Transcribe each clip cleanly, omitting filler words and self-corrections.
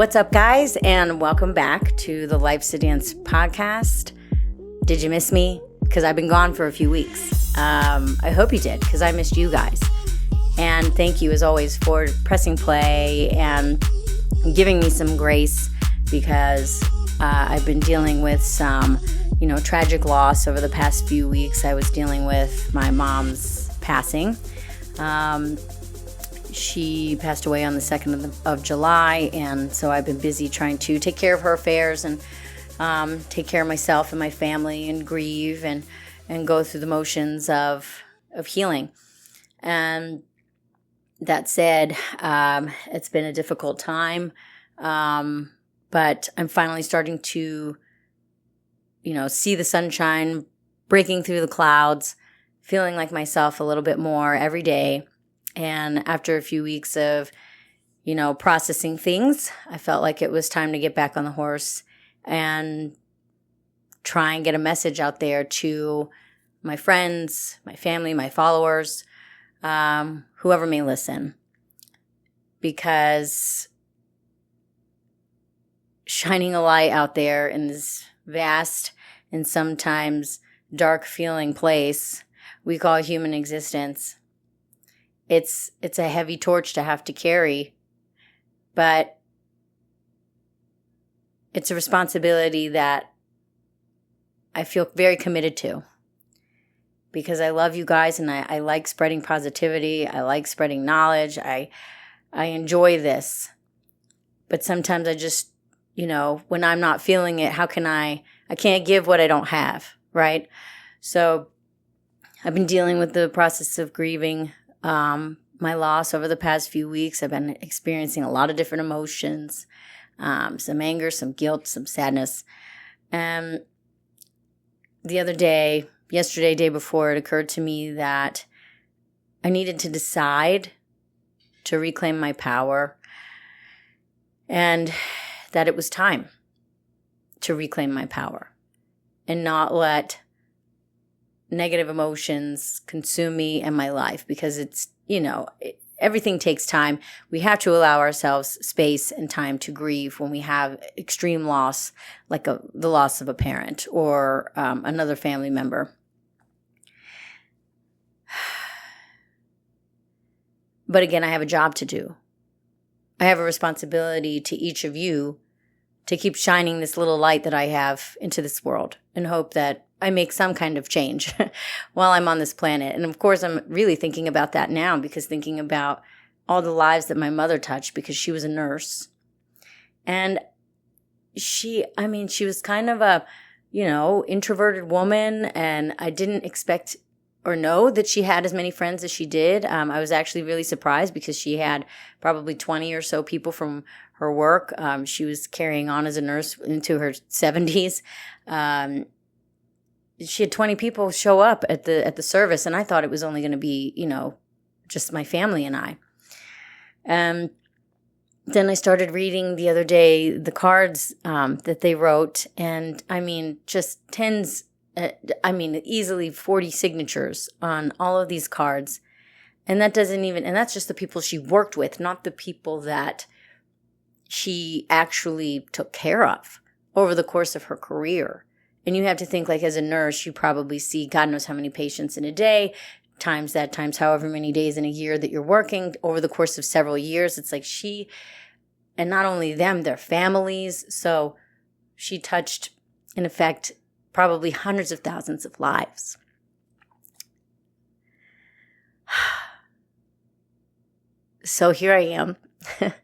What's up, guys, and welcome back to the Life's a Dance podcast. Did you miss me? Because I've been gone for a few weeks. I hope you did, because I missed you guys. And thank you, as always, for pressing play and giving me some grace, because I've been dealing with some, tragic loss over the past few weeks. I was dealing with my mom's passing. She passed away on the 2nd of July, and so I've been busy trying to take care of her affairs and take care of myself and my family and grieve and go through the motions of healing. And that said, it's been a difficult time, but I'm finally starting to, see the sunshine breaking through the clouds, feeling like myself a little bit more every day. And after a few weeks of, processing things, I felt like it was time to get back on the horse and try and get a message out there to my friends, my family, my followers, whoever may listen. Because shining a light out there in this vast and sometimes dark feeling place we call human existence, it's a heavy torch to have to carry, but it's a responsibility that I feel very committed to, because I love you guys and I like spreading positivity. I like spreading knowledge. I enjoy this, but sometimes I just, when I'm not feeling it, how can I can't give what I don't have, right? So I've been dealing with the process of grieving my loss over the past few weeks. I've been experiencing a lot of different emotions, some anger, some guilt, some sadness. And the other day, yesterday, day before, it occurred to me that I needed to decide to reclaim my power, and that it was time to reclaim my power and not let negative emotions consume me and my life, because it's, everything takes time. We have to allow ourselves space and time to grieve when we have extreme loss, like the loss of a parent or another family member. But again, I have a job to do. I have a responsibility to each of you to keep shining this little light that I have into this world, and hope that I make some kind of change while I'm on this planet. And of course, I'm really thinking about that now, because thinking about all the lives that my mother touched, because she was a nurse. And she was kind of a, introverted woman, and I didn't expect or know that she had as many friends as she did. I was actually really surprised, because she had probably 20 or so people from her work. She was carrying on as a nurse into her 70s. She had 20 people show up at the service, and I thought it was only going to be, just my family and I. Then I started reading the other day the cards that they wrote, and just tens, easily 40 signatures on all of these cards. And that's just the people she worked with, not the people that she actually took care of over the course of her career. And you have to think, like, as a nurse, you probably see God knows how many patients in a day, times however many days in a year that you're working over the course of several years. It's like and not only them, their families. So she touched, in effect, probably hundreds of thousands of lives. So here I am, I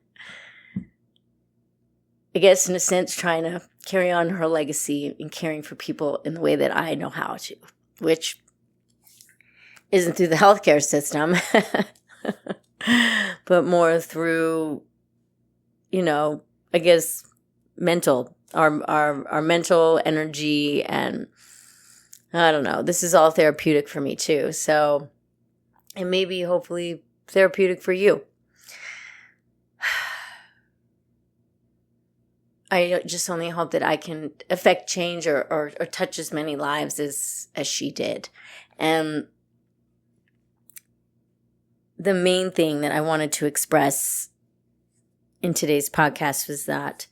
guess, in a sense, trying to carry on her legacy and caring for people in the way that I know how to, which isn't through the healthcare system, but more through, I guess, our mental energy. And I don't know, this is all therapeutic for me too. So it may be hopefully therapeutic for you. I just only hope that I can affect change or touch as many lives as she did. And the main thing that I wanted to express in today's podcast was that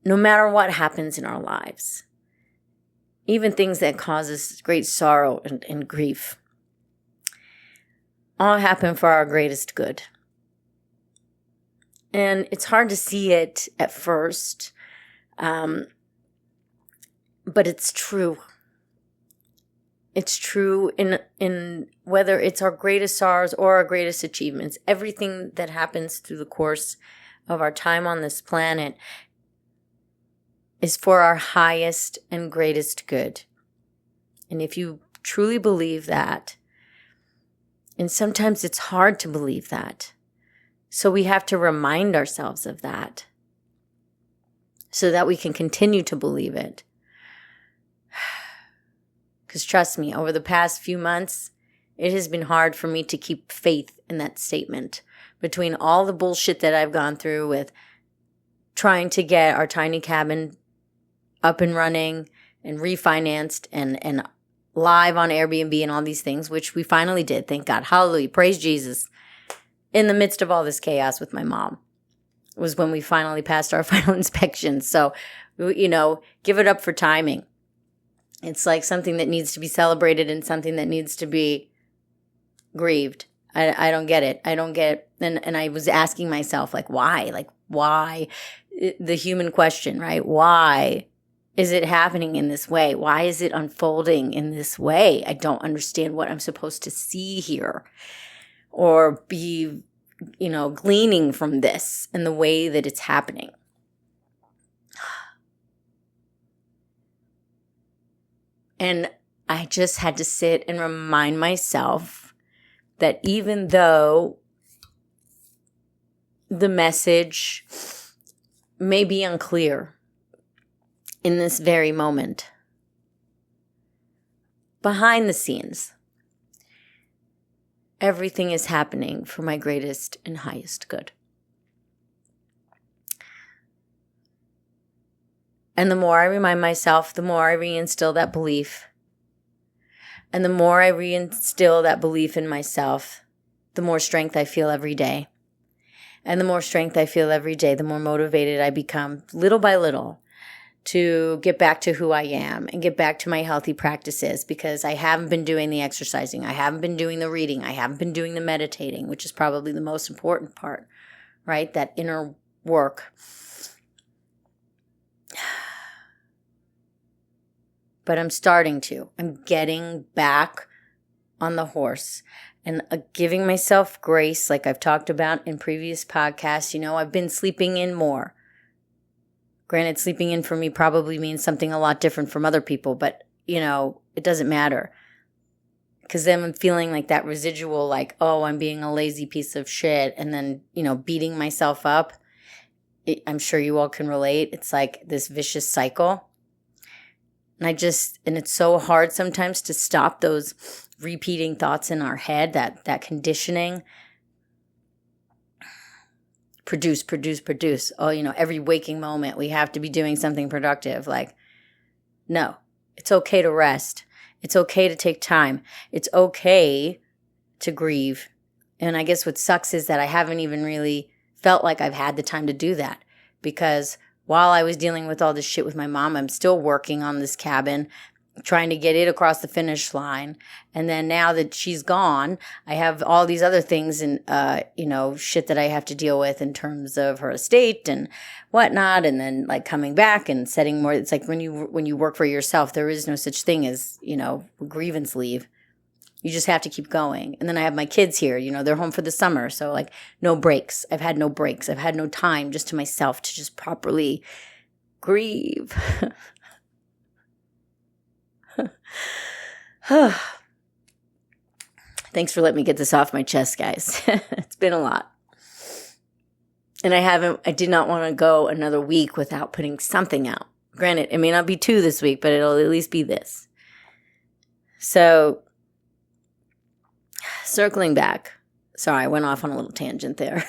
no matter what happens in our lives, even things that cause us great sorrow and grief, all happen for our greatest good. And it's hard to see it at first, but it's true. It's true in whether it's our greatest sorrows or our greatest achievements. Everything that happens through the course of our time on this planet is for our highest and greatest good. And if you truly believe that, and sometimes it's hard to believe that, so we have to remind ourselves of that so that we can continue to believe it. Because trust me, over the past few months, it has been hard for me to keep faith in that statement. Between all the bullshit that I've gone through with trying to get our tiny cabin up and running and refinanced and live on Airbnb and all these things, which we finally did. Thank God. Hallelujah. Praise Jesus. In the midst of all this chaos with my mom was when we finally passed our final inspection. So, give it up for timing. It's like something that needs to be celebrated and something that needs to be grieved. I don't get it. I don't get it. And I was asking myself, why? Why? The human question, right? Why is it happening in this way? Why is it unfolding in this way? I don't understand what I'm supposed to see here or be, gleaning from this and the way that it's happening. And I just had to sit and remind myself that even though the message may be unclear in this very moment, behind the scenes, everything is happening for my greatest and highest good. And the more I remind myself, the more I reinstill that belief. And the more I reinstill that belief in myself, the more strength I feel every day. And the more strength I feel every day, the more motivated I become, little by little, to get back to who I am and get back to my healthy practices, because I haven't been doing the exercising. I haven't been doing the reading. I haven't been doing the meditating, which is probably the most important part, right? That inner work. But I'm starting to. I'm getting back on the horse and giving myself grace, like I've talked about in previous podcasts. I've been sleeping in more. Granted, sleeping in for me probably means something a lot different from other people, but, it doesn't matter. Because then I'm feeling like that residual, I'm being a lazy piece of shit, and then, beating myself up. I'm sure you all can relate. It's like this vicious cycle. And it's so hard sometimes to stop those repeating thoughts in our head, that conditioning. Produce. Oh, every waking moment we have to be doing something productive. No, it's okay to rest. It's okay to take time. It's okay to grieve. And I guess what sucks is that I haven't even really felt like I've had the time to do that, because while I was dealing with all this shit with my mom, I'm still working on this cabin, trying to get it across the finish line. And then now that she's gone, I have all these other things and, shit that I have to deal with in terms of her estate and whatnot. And then coming back and setting more, it's like when you work for yourself, there is no such thing as, grievance leave. You just have to keep going. And then I have my kids here, they're home for the summer. So no breaks. I've had no breaks. I've had no time just to myself to just properly grieve. Thanks for letting me get this off my chest, guys. It's been a lot. And I did not want to go another week without putting something out. Granted, it may not be 2 this week, but it'll at least be this. So, circling back. Sorry, I went off on a little tangent there.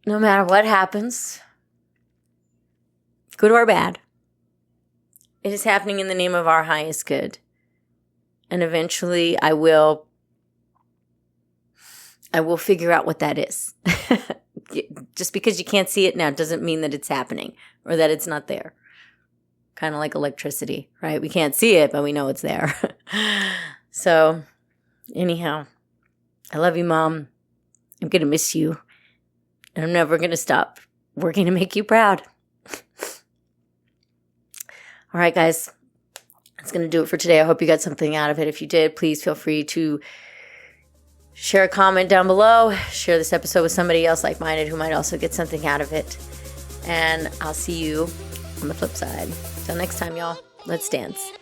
No matter what happens, good or bad, it is happening in the name of our highest good. And eventually I will I will figure out what that is. Just because you can't see it now doesn't mean that it's happening or that it's not there. Kind of like electricity, right? We can't see it, but we know it's there. So, anyhow, I love you, Mom. I'm going to miss you. And I'm never going to stop working to make you proud. All right, guys. That's going to do it for today. I hope you got something out of it. If you did, please feel free to share a comment down below. Share this episode with somebody else like-minded who might also get something out of it. And I'll see you on the flip side. Till next time, y'all. Let's dance.